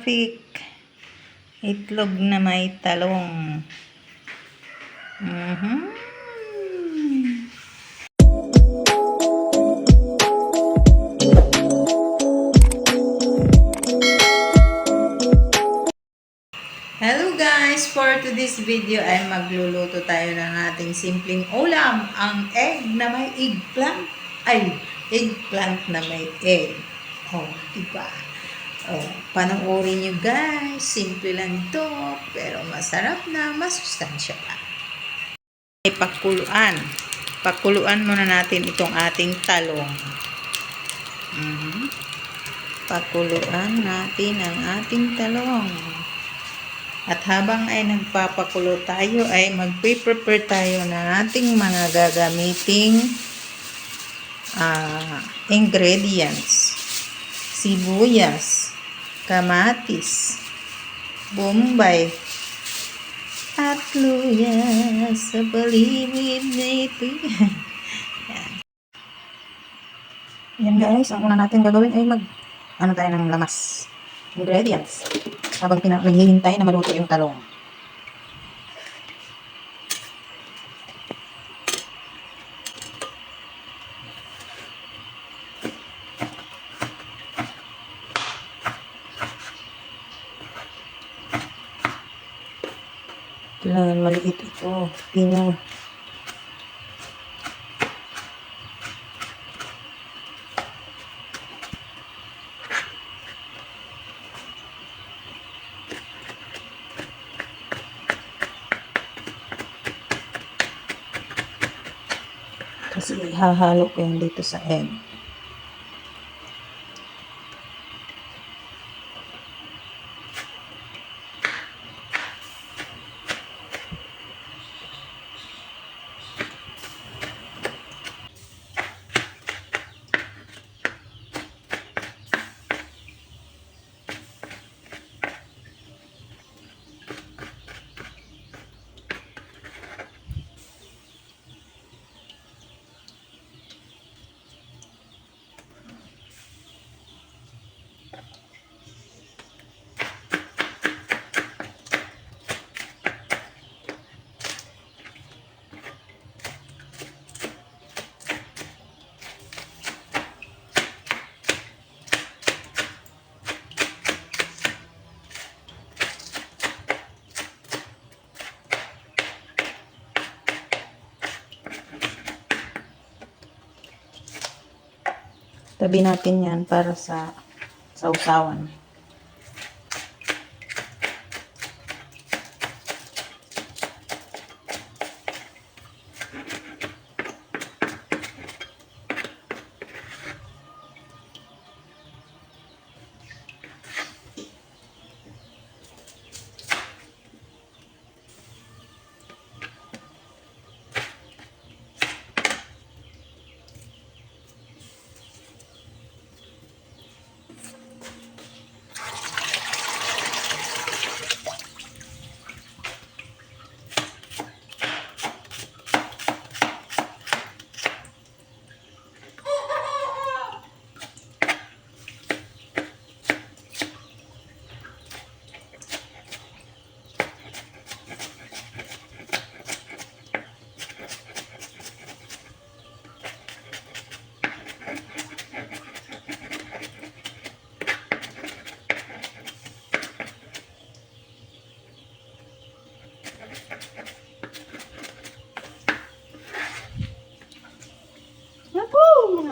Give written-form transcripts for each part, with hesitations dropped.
traffic. Itlog na may talong. Hello guys! For today's video ay magluluto tayo ng ating simpleng ulam. Ang egg na may eggplant. Eggplant na may egg. Diba? Panoorin nyo guys. Simple lang to, pero masarap na, masustansya pa. Pakuluan. Pakuluan muna natin itong ating talong. Pakuluan natin ang ating talong. At habang ay nagpapakulo tayo, ay magpe-prepare tayo ng ating mga gagamiting ingredients. Sibuyas, kamatis, bombay, at luya sa paligid na ito. Yan guys, ang una natin gagawin ay tayo ng lamas. Ingredients. Habang naghihintay na maluto yung talong. Kailangan maliit ito. Pinaw. Kasi ihahalo ko yan dito sa egg. Tabi natin yan para sa sausawan.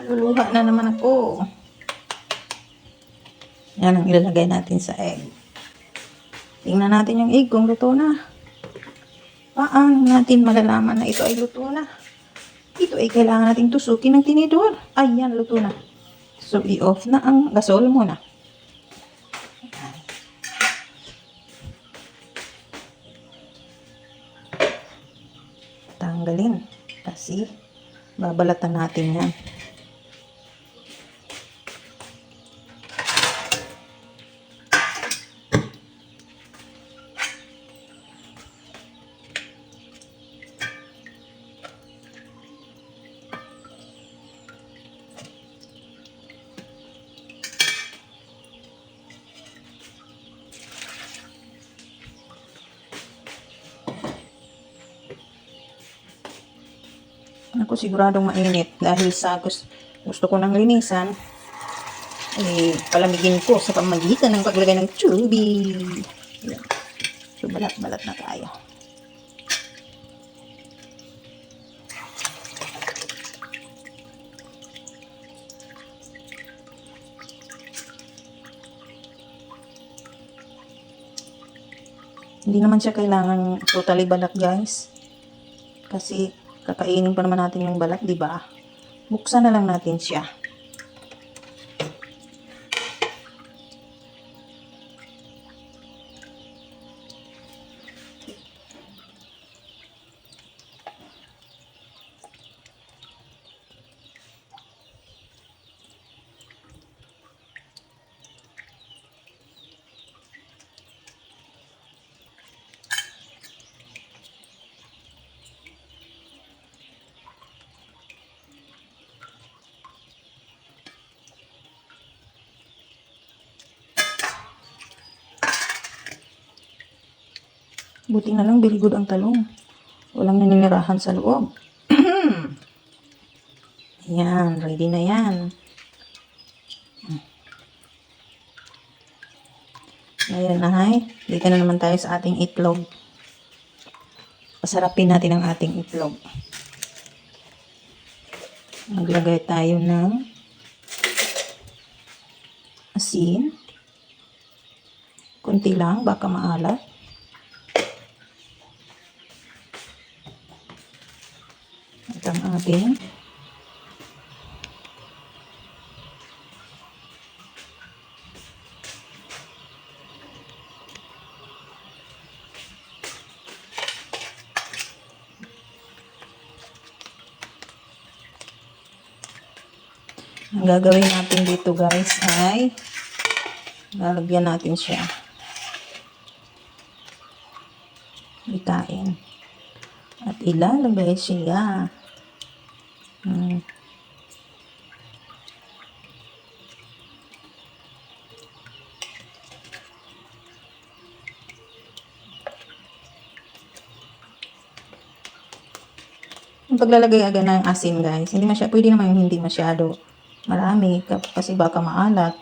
Luluha na naman ako. Yan ang ilalagay natin sa egg. Tingnan natin yung egg kung luto na. Paano natin malalaman na ito ay luto na? Ito ay kailangan nating tusukin ng tinidor. Ayan, luto na. So, i-off na ang gasol muna. Tanggalin. Kasi, babalatan natin yan. Ako siguradong mainit dahil sa gusto ko ng linisan, palamigin ko sa pamagitan ng paglagay ng tubig. Ayan. So, balat-balat na tayo. Hindi naman siya kailangan totally balat, guys. Kasi kakainin pa naman natin yung balat, di ba? Buksan na lang natin siya. Buti na lang, very good ang talong. Walang naninirahan sa loob. Ayan, ready na yan. Ngayon ay, dito na naman tayo sa ating itlog. Pasarapin natin ang ating itlog. Maglagay tayo ng asin. Kunti lang, baka maalat. At ang ating ang gagawin natin dito, guys, ay lalagyan natin siya. Itain. At ilalagay siya. Yung paglalagay agad ng asin, guys, pwede naman yung hindi masyado marami kasi baka maalat.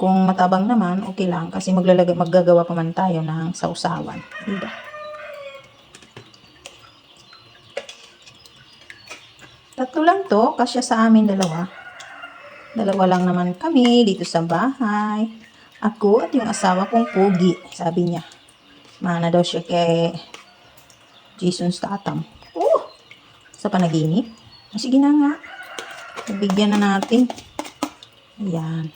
Kung matabang naman, okay lang kasi maggagawa pa man tayo ng sausawan. Diba? Tatlo lang to, kasya sa amin dalawa. Dalawa lang naman kami dito sa bahay. Ako at yung asawa kong Pogi, sabi niya. Mana daw siya kay Jason Statham. Sa panaginip. Sige na nga. Bigyan na natin. Ayan.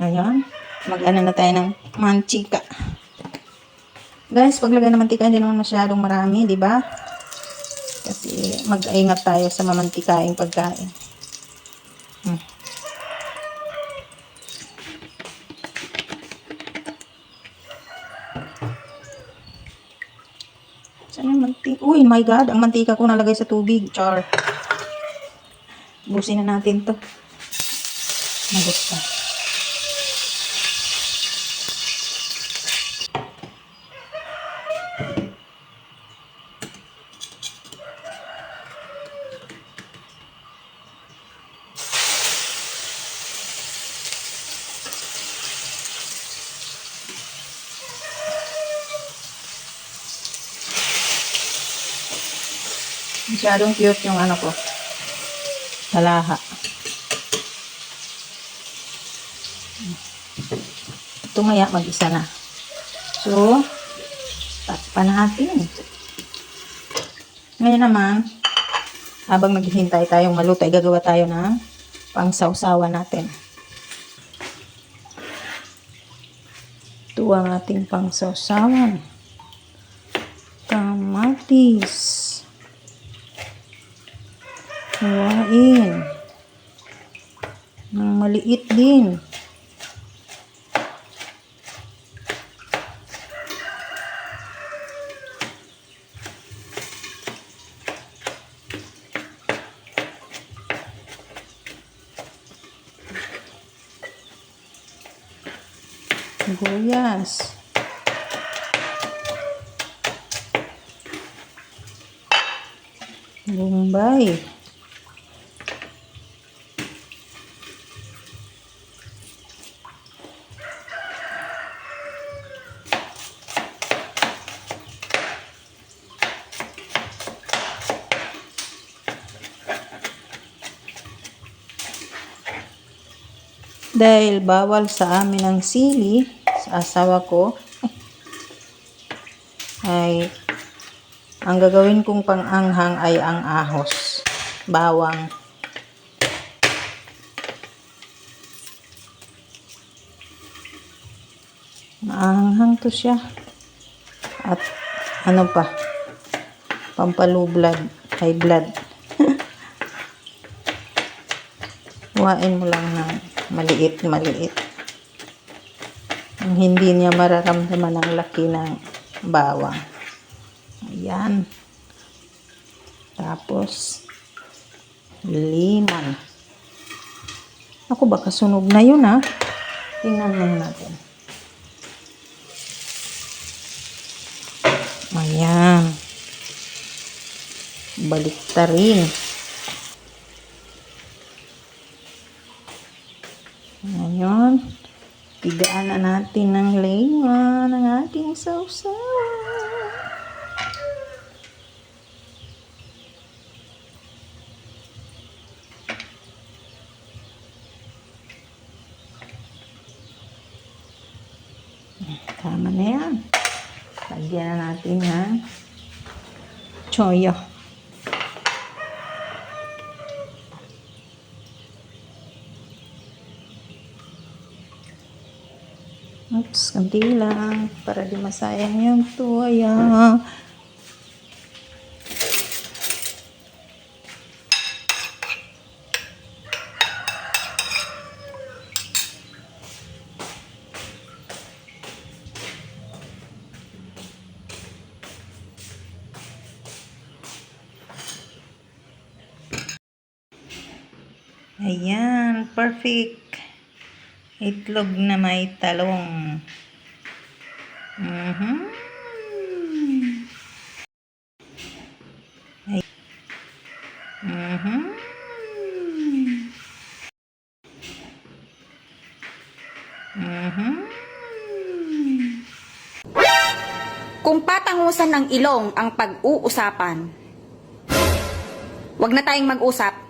Ayan. Mag-ano na tayo ng mantika. Guys, paglagay ng mantika, hindi naman masyadong marami, di ba? Kasi mag-ingat tayo sa mamantikaing pagkain. Saan yung mantika? Uy, my God, ang mantika ko nalagay sa tubig. Char. Busin na natin to. Magusta. Masyadong cute yung ano ko. Salaha. Ito maya mag-isa na. So, takpan natin. Ngayon naman, habang naghihintay tayong maluto, gagawa tayo ng pangsawsawan natin. Ito ang ating pangsawsawan. Kamatis. Hawain. Ng maliit din. Sibuyas. Bombay. Dahil bawal sa amin ang sili sa asawa ko, ay ang gagawin kong pang-anghang ay ang ahos, bawang. Maanghang to siya. At ano pa, pampalublad, high blood. Huwain mo lang ng maliit. Hindi niya mararamdaman ang laki ng bawang. Ayan. Tapos, lemon. Ako baka sunog na yun ha. Tingnan lang natin. Ayan. Baliktarin. Ngayon, pigaan na natin ng lemon ang ating sausaw. Tama na yan. Lagyan na natin ng choyo. Oops, kanti lang para di masayang yung tuwaya. Ayan, perfect. Itlog na may talong. Ay. Kung patangusan ng ilong ang pag-uusapan, wag na tayong mag-usap.